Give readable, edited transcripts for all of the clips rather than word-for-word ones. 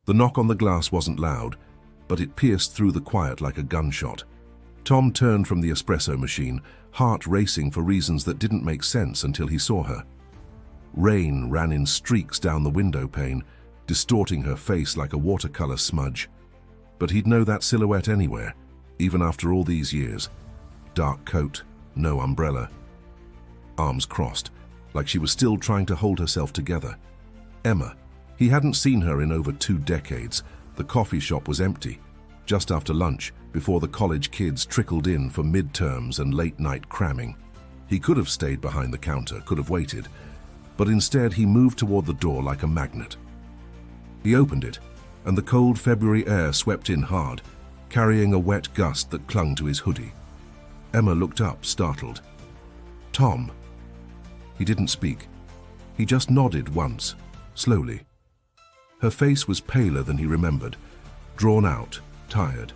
The knock on the glass wasn't loud, but it pierced through the quiet like a gunshot. Tom turned from the espresso machine, heart racing for reasons that didn't make sense until he saw her. Rain ran in streaks down the window pane, distorting her face like a watercolor smudge. But he'd know that silhouette anywhere, even after all these years. Dark coat, no umbrella. Arms crossed, like she was still trying to hold herself together. Emma. He hadn't seen her in over 2 decades. The coffee shop was empty. Just after lunch, before the college kids trickled in for midterms and late-night cramming. He could have stayed behind the counter, could have waited, but instead he moved toward the door like a magnet. He opened it, and the cold February air swept in hard, carrying a wet gust that clung to his hoodie. Emma looked up, startled. "Tom." He didn't speak. He just nodded once, slowly. Her face was paler than he remembered, drawn out, tired.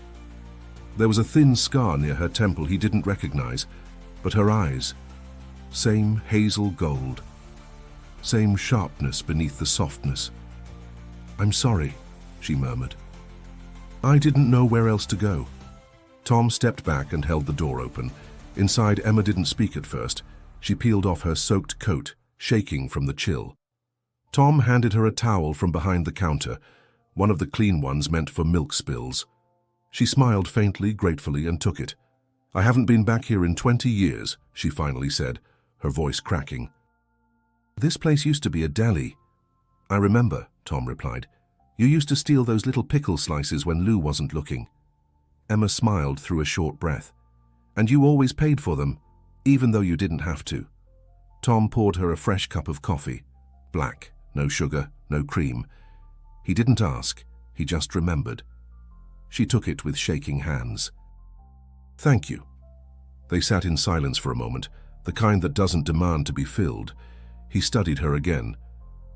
There was a thin scar near her temple he didn't recognize, but her eyes, same hazel gold, same sharpness beneath the softness. "I'm sorry," she murmured. "I didn't know where else to go." Tom stepped back and held the door open. Inside, Emma didn't speak at first. She peeled off her soaked coat, shaking from the chill. Tom handed her a towel from behind the counter, one of the clean ones meant for milk spills. She smiled faintly, gratefully, and took it. "I haven't been back here in 20 years, she finally said, her voice cracking. "This place used to be a deli." "I remember," Tom replied. "You used to steal those little pickle slices when Lou wasn't looking." Emma smiled through a short breath. "And you always paid for them, even though you didn't have to." Tom poured her a fresh cup of coffee. Black, no sugar, no cream. He didn't ask, he just remembered. She took it with shaking hands. "Thank you." They sat in silence for a moment, the kind that doesn't demand to be filled. He studied her again.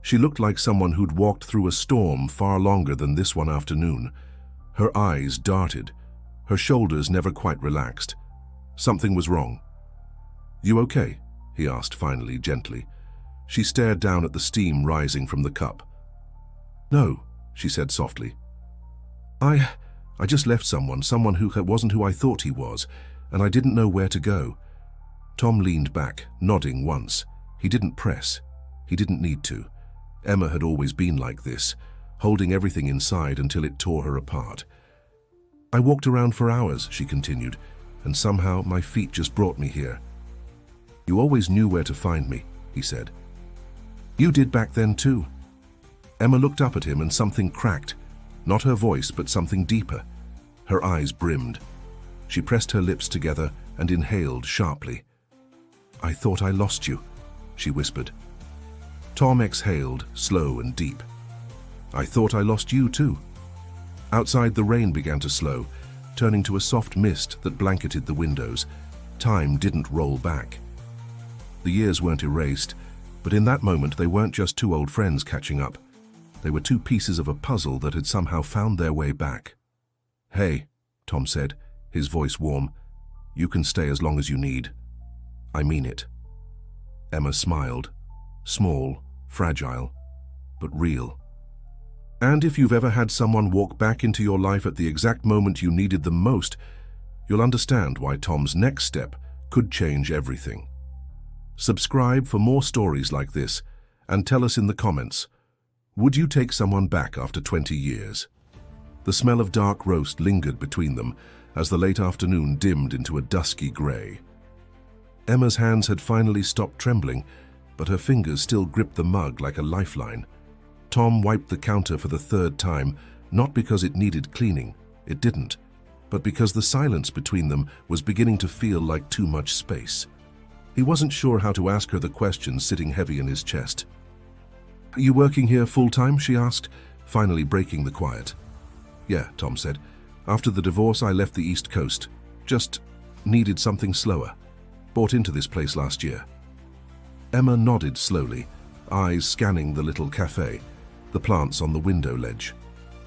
She looked like someone who'd walked through a storm far longer than this one afternoon. Her eyes darted. Her shoulders never quite relaxed. Something was wrong. "You okay?" he asked finally, gently. She stared down at the steam rising from the cup. "No," she said softly. I just left someone who wasn't who I thought he was, and I didn't know where to go." Tom leaned back, nodding once. He didn't press. He didn't need to. Emma had always been like this, holding everything inside until it tore her apart. "I walked around for hours," she continued, "and somehow my feet just brought me here." "You always knew where to find me," he said. "You did back then too." Emma looked up at him and something cracked. Not her voice, but something deeper. Her eyes brimmed. She pressed her lips together and inhaled sharply. "I thought I lost you," she whispered. Tom exhaled, slow and deep. "I thought I lost you too." Outside, the rain began to slow, turning to a soft mist that blanketed the windows. Time didn't roll back. The years weren't erased, but in that moment they weren't just 2 old friends catching up. They were 2 pieces of a puzzle that had somehow found their way back. "Hey," Tom said, his voice warm. "You can stay as long as you need. I mean it." Emma smiled. Small, fragile, but real. And if you've ever had someone walk back into your life at the exact moment you needed them most, you'll understand why Tom's next step could change everything. Subscribe for more stories like this, and tell us in the comments, would you take someone back after 20 years? The smell of dark roast lingered between them as the late afternoon dimmed into a dusky grey. Emma's hands had finally stopped trembling, but her fingers still gripped the mug like a lifeline. Tom wiped the counter for the 3rd time, not because it needed cleaning, it didn't, but because the silence between them was beginning to feel like too much space. He wasn't sure how to ask her the question sitting heavy in his chest. "Are you working here full-time?" she asked, finally breaking the quiet. "Yeah," Tom said. "After the divorce, I left the East Coast. Just needed something slower. Bought into this place last year." Emma nodded slowly, eyes scanning the little cafe, the plants on the window ledge,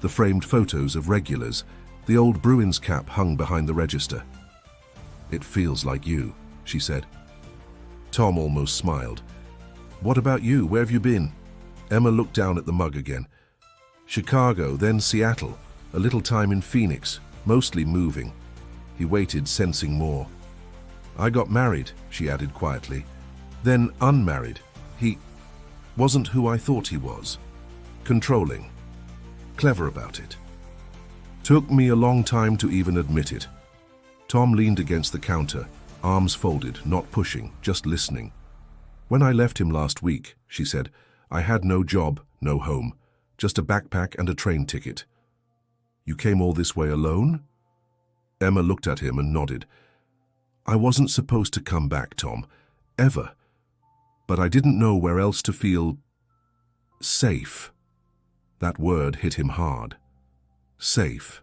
the framed photos of regulars, the old Bruins cap hung behind the register. "It feels like you," she said. Tom almost smiled. "What about you? Where have you been?" Emma looked down at the mug again. Chicago, then Seattle, a little time in Phoenix, mostly moving. He waited, sensing more. I got married, she added quietly. Then unmarried. He wasn't who I thought he was. Controlling. Clever about it. Took me a long time to even admit it. Tom leaned against the counter, arms folded, not pushing, just listening. When I left him last week, she said, I had no job, no home, just a backpack and a train ticket. You came all this way alone? Emma looked at him and nodded. I wasn't supposed to come back, Tom, ever. But I didn't know where else to feel safe. That word hit him hard. Safe.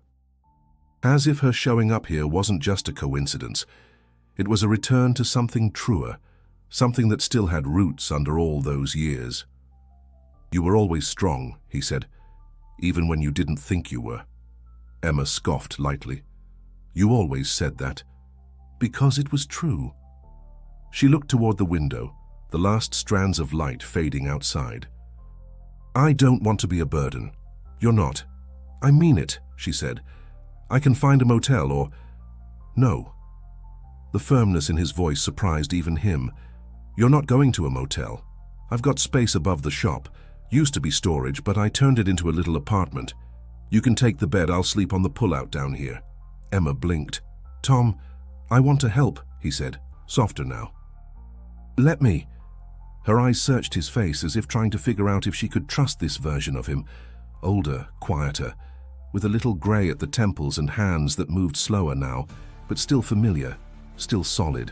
As if her showing up here wasn't just a coincidence. It was a return to something truer, something that still had roots under all those years. You were always strong, he said, even when you didn't think you were. Emma scoffed lightly. You always said that. Because it was true. She looked toward the window, the last strands of light fading outside. I don't want to be a burden. You're not. I mean it, she said. I can find a motel or... No. The firmness in his voice surprised even him. You're not going to a motel. I've got space above the shop. Used to be storage, but I turned it into a little apartment. You can take the bed, I'll sleep on the pull-out down here. Emma blinked. Tom, I want to help, he said, softer now. Let me. Her eyes searched his face as if trying to figure out if she could trust this version of him. Older, quieter, with a little grey at the temples and hands that moved slower now, but still familiar, still solid.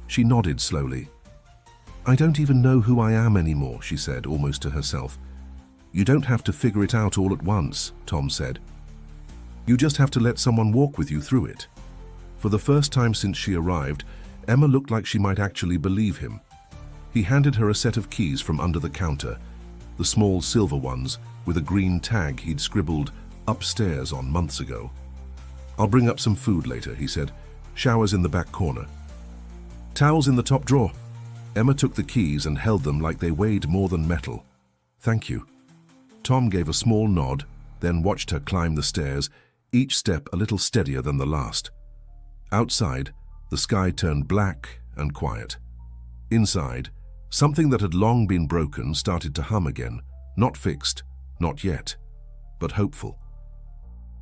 She nodded slowly. I don't even know who I am anymore, she said, almost to herself. You don't have to figure it out all at once, Tom said. You just have to let someone walk with you through it. For the first time since she arrived, Emma looked like she might actually believe him. He handed her a set of keys from under the counter, the small silver ones with a green tag he'd scribbled upstairs on months ago. I'll bring up some food later, he said. Showers in the back corner. Towels in the top drawer. Emma took the keys and held them like they weighed more than metal. Thank you. Tom gave a small nod, then watched her climb the stairs, each step a little steadier than the last. Outside, the sky turned black and quiet. Inside, something that had long been broken started to hum again, not fixed, not yet, but hopeful.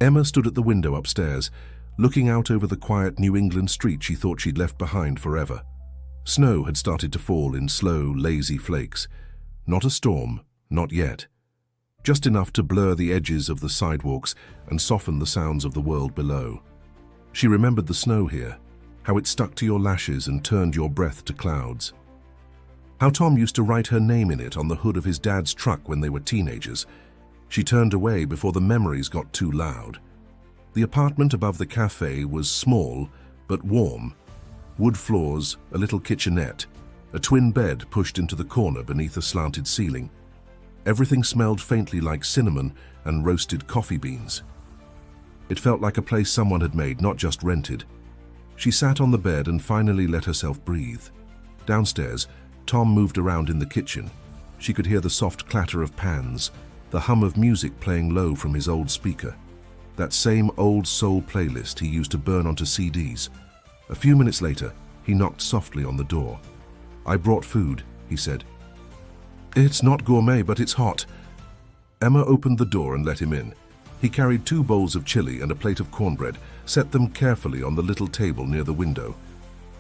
Emma stood at the window upstairs, looking out over the quiet New England street she thought she'd left behind forever. Snow had started to fall in slow, lazy flakes. Not a storm, not yet. Just enough to blur the edges of the sidewalks and soften the sounds of the world below. She remembered the snow here, how it stuck to your lashes and turned your breath to clouds. How Tom used to write her name in it on the hood of his dad's truck when they were teenagers. She turned away before the memories got too loud. The apartment above the cafe was small, but warm. Wood floors, a little kitchenette, a twin bed pushed into the corner beneath a slanted ceiling. Everything smelled faintly like cinnamon and roasted coffee beans. It felt like a place someone had made, not just rented. She sat on the bed and finally let herself breathe. Downstairs, Tom moved around in the kitchen. She could hear the soft clatter of pans, the hum of music playing low from his old speaker. That same old soul playlist he used to burn onto CDs. A few minutes later, he knocked softly on the door. I brought food, he said. It's not gourmet, but it's hot. Emma opened the door and let him in. He carried 2 bowls of chili and a plate of cornbread, set them carefully on the little table near the window.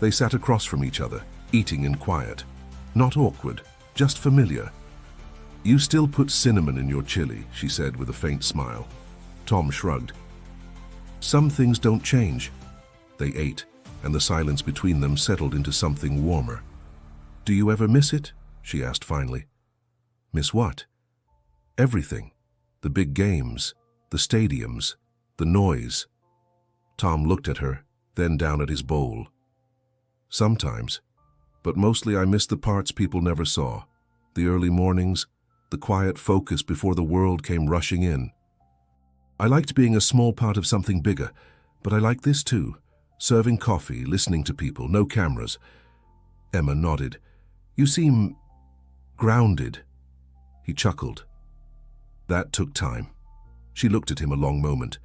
They sat across from each other, eating in quiet. Not awkward, just familiar. You still put cinnamon in your chili, she said with a faint smile. Tom shrugged. Some things don't change. They ate, and the silence between them settled into something warmer. Do you ever miss it? She asked finally. Miss what? Everything. The big games, the stadiums, the noise. Tom looked at her, then down at his bowl. Sometimes, but mostly I miss the parts people never saw. The early mornings, the quiet focus before the world came rushing in. I liked being a small part of something bigger, but I like this too. Serving coffee, listening to people, no cameras. Emma nodded. You seem grounded. He chuckled. That took time. She looked at him a long moment.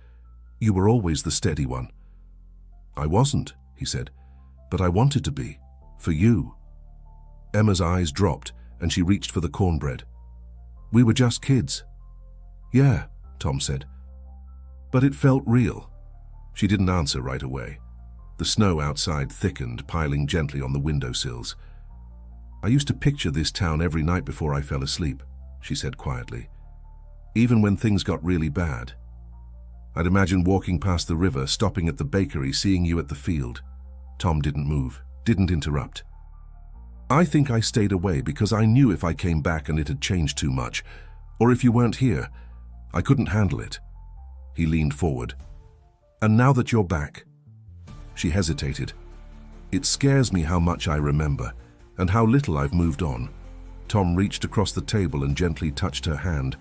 "You were always the steady one." "I wasn't," he said, "but I wanted to be. For you." Emma's eyes dropped, and she reached for the cornbread. "We were just kids." "Yeah," Tom said. But it felt real. She didn't answer right away. The snow outside thickened, piling gently on the windowsills. "I used to picture this town every night before I fell asleep," she said quietly. "Even when things got really bad. I'd imagine walking past the river, stopping at the bakery, seeing you at the field." Tom didn't move, didn't interrupt. "I think I stayed away because I knew if I came back and it had changed too much, or if you weren't here, I couldn't handle it." He leaned forward. "And now that you're back..." She hesitated. "It scares me how much I remember, and how little I've moved on." Tom reached across the table and gently touched her hand,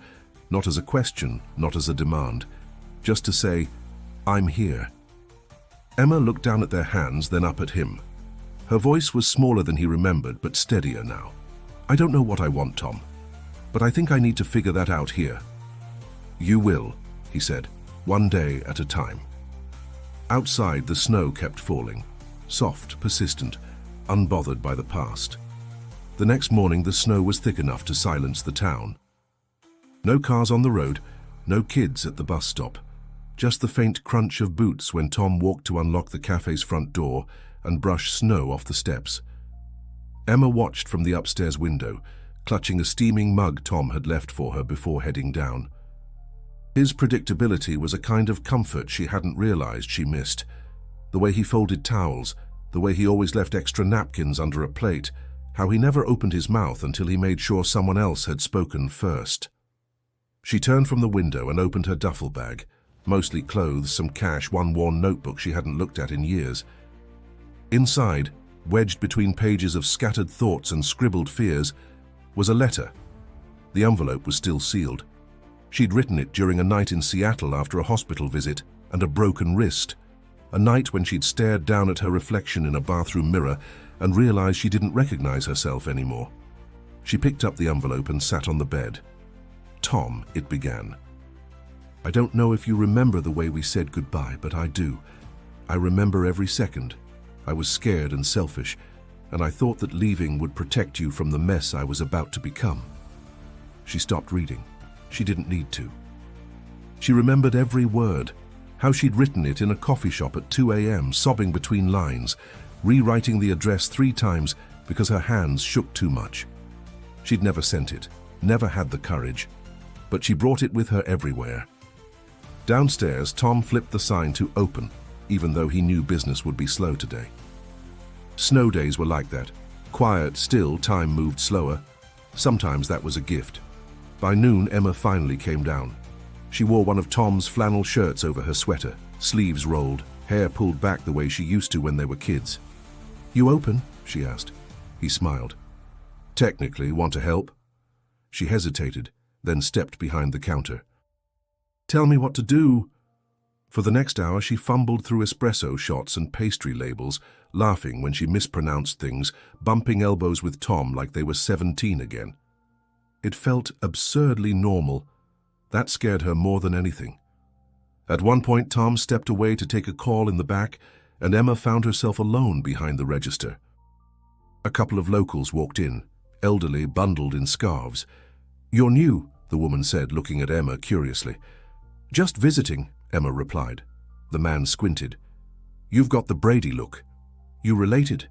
not as a question, not as a demand, just to say, "I'm here." Emma looked down at their hands, then up at him. Her voice was smaller than he remembered, but steadier now. "I don't know what I want, Tom, but I think I need to figure that out here." "You will," he said, "one day at a time." Outside, the snow kept falling, soft, persistent, unbothered by the past. The next morning, the snow was thick enough to silence the town. No cars on the road, no kids at the bus stop, just the faint crunch of boots when Tom walked to unlock the cafe's front door and brush snow off the steps. Emma watched from the upstairs window, clutching a steaming mug Tom had left for her before heading down. His predictability was a kind of comfort she hadn't realized she missed. The way he folded towels, the way he always left extra napkins under a plate, how he never opened his mouth until he made sure someone else had spoken first. She turned from the window and opened her duffel bag, mostly clothes, some cash, one worn notebook she hadn't looked at in years. Inside, wedged between pages of scattered thoughts and scribbled fears, was a letter. The envelope was still sealed. She'd written it during a night in Seattle after a hospital visit and a broken wrist, a night when she'd stared down at her reflection in a bathroom mirror and realized she didn't recognize herself anymore. She picked up the envelope and sat on the bed. "Tom," it began. "I don't know if you remember the way we said goodbye, but I do. I remember every second. I was scared and selfish, and I thought that leaving would protect you from the mess I was about to become." She stopped reading. She didn't need to. She remembered every word, how she'd written it in a coffee shop at 2 a.m., sobbing between lines, rewriting the address 3 times because her hands shook too much. She'd never sent it, never had the courage, but she brought it with her everywhere. Downstairs, Tom flipped the sign to open, even though he knew business would be slow today. Snow days were like that. Quiet, still, time moved slower. Sometimes that was a gift. By noon, Emma finally came down. She wore one of Tom's flannel shirts over her sweater, sleeves rolled, hair pulled back the way she used to when they were kids. "You open?" she asked. He smiled. "Technically, want to help?" She hesitated, then stepped behind the counter. "Tell me what to do." For the next hour, she fumbled through espresso shots and pastry labels, laughing when she mispronounced things, bumping elbows with Tom like they were 17 again. It felt absurdly normal. That scared her more than anything. At one point, Tom stepped away to take a call in the back, and Emma found herself alone behind the register. A couple of locals walked in, elderly, bundled in scarves. "You're new," the woman said, looking at Emma curiously. "Just visiting," Emma replied. The man squinted. "You've got the Brady look. You related?"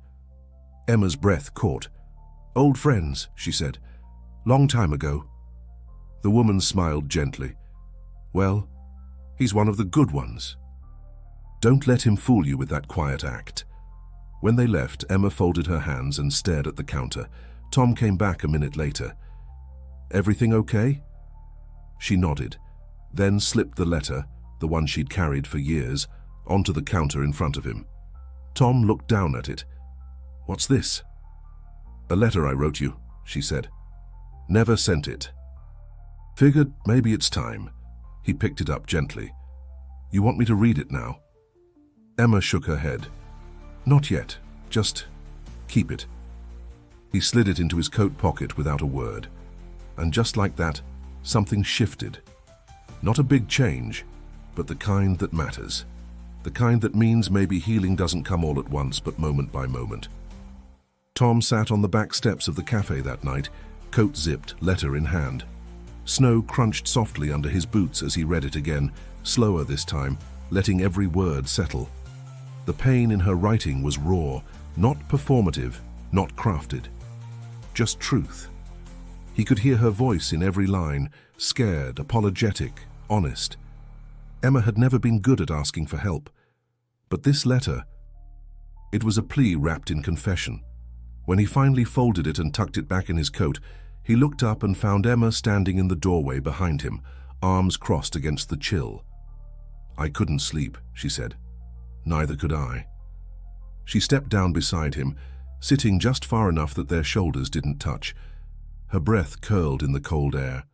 Emma's breath caught. "Old friends," she said. "Long time ago." The woman smiled gently. "Well, he's one of the good ones. Don't let him fool you with that quiet act." When they left, Emma folded her hands and stared at the counter. Tom came back a minute later. "Everything okay?" She nodded, then slipped the letter, the one she'd carried for years, onto the counter in front of him. Tom looked down at it. "What's this?" "A letter I wrote you," she said. "Never sent it. Figured maybe it's time." He picked it up gently. "You want me to read it now?" Emma shook her head. "Not yet. Just keep it." He slid it into his coat pocket without a word. And just like that, something shifted. Not a big change, but the kind that matters. The kind that means maybe healing doesn't come all at once, but moment by moment. Tom sat on the back steps of the cafe that night, coat zipped, letter in hand. Snow crunched softly under his boots as he read it again, slower this time, letting every word settle. The pain in her writing was raw, not performative, not crafted. Just truth. He could hear her voice in every line, scared, apologetic, honest. Emma had never been good at asking for help. But this letter, it was a plea wrapped in confession. When he finally folded it and tucked it back in his coat, he looked up and found Emma standing in the doorway behind him, arms crossed against the chill. "I couldn't sleep," she said. "Neither could I." She stepped down beside him, sitting just far enough that their shoulders didn't touch. Her breath curled in the cold air.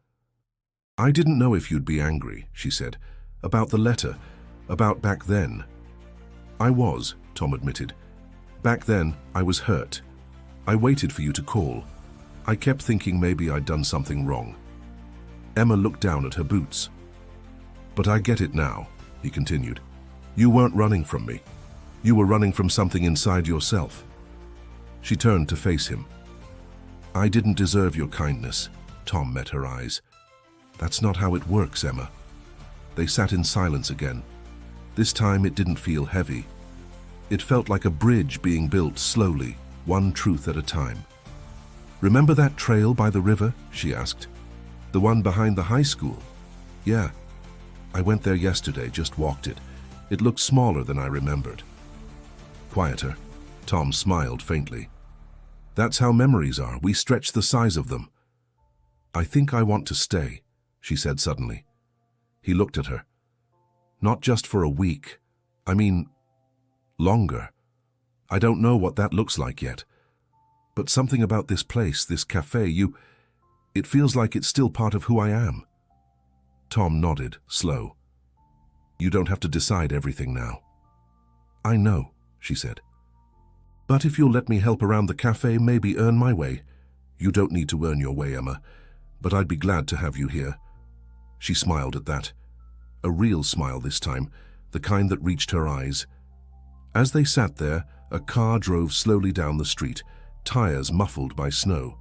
"I didn't know if you'd be angry," she said. "About the letter, about back then." "I was," Tom admitted. "Back then, I was hurt. I waited for you to call. I kept thinking maybe I'd done something wrong." Emma looked down at her boots. "But I get it now," he continued. "You weren't running from me. You were running from something inside yourself." She turned to face him. "I didn't deserve your kindness." Tom met her eyes. "That's not how it works, Emma." They sat in silence again. This time it didn't feel heavy. It felt like a bridge being built slowly, one truth at a time. "Remember that trail by the river?" she asked. "The one behind the high school?" "Yeah. I went there yesterday, just walked it. It looked smaller than I remembered." Quieter. Tom smiled faintly. "That's how memories are. We stretch the size of them." "I think I want to stay," she said suddenly. He looked at her. "Not just for a week. I mean, longer. I don't know what that looks like yet. But something about this place, this cafe, it feels like it's still part of who I am." Tom nodded, slow. "You don't have to decide everything now." "I know," she said. "But if you'll let me help around the cafe, maybe earn my way." "You don't need to earn your way, Emma, but I'd be glad to have you here." She smiled at that. A real smile this time, the kind that reached her eyes. As they sat there, a car drove slowly down the street, tires muffled by snow.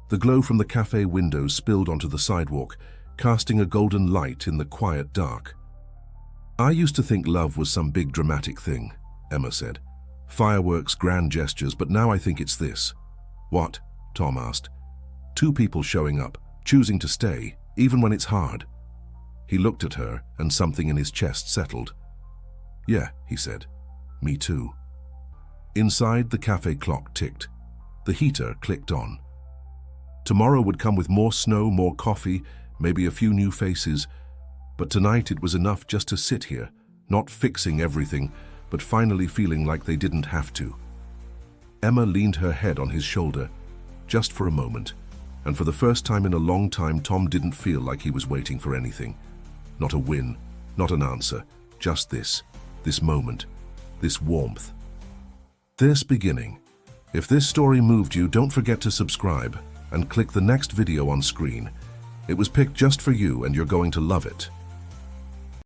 The glow from the cafe windows spilled onto the sidewalk, casting a golden light in the quiet dark. "I used to think love was some big dramatic thing," Emma said. "Fireworks, grand gestures, but now I think it's this." "What?" Tom asked. "Two people showing up, choosing to stay, even when it's hard." He looked at her, and something in his chest settled. "Yeah," he said. "Me too." Inside, the cafe clock ticked. The heater clicked on. Tomorrow would come with more snow, more coffee, maybe a few new faces. But tonight it was enough just to sit here, not fixing everything, but finally feeling like they didn't have to. Emma leaned her head on his shoulder, just for a moment, and for the first time in a long time Tom didn't feel like he was waiting for anything. Not a win, not an answer, just this moment, this warmth. This beginning. If this story moved you, don't forget to subscribe and click the next video on screen. It was picked just for you and you're going to love it.